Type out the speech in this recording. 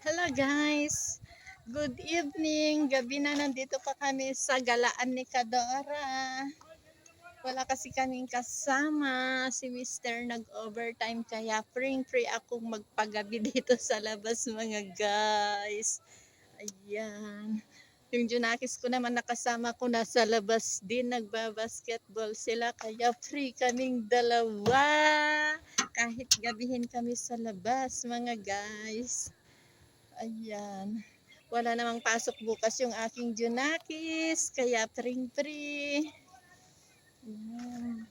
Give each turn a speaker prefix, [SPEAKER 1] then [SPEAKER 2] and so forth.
[SPEAKER 1] Hello guys! Good evening! Gabi na, nandito pa kami sa galaan ni Kadora. Wala kasi kaming kasama. Si Mr. nag-overtime kaya free akong magpagabi dito sa labas mga guys. Ayan. Yung Junakis ko naman nakasama ko nasa labas din. Nagbabasketball sila kaya free kaming dalawa. Kahit gabihin kami sa labas mga guys. Ayan. Wala namang pasok bukas yung aking Junakis. Kaya free. Ayan.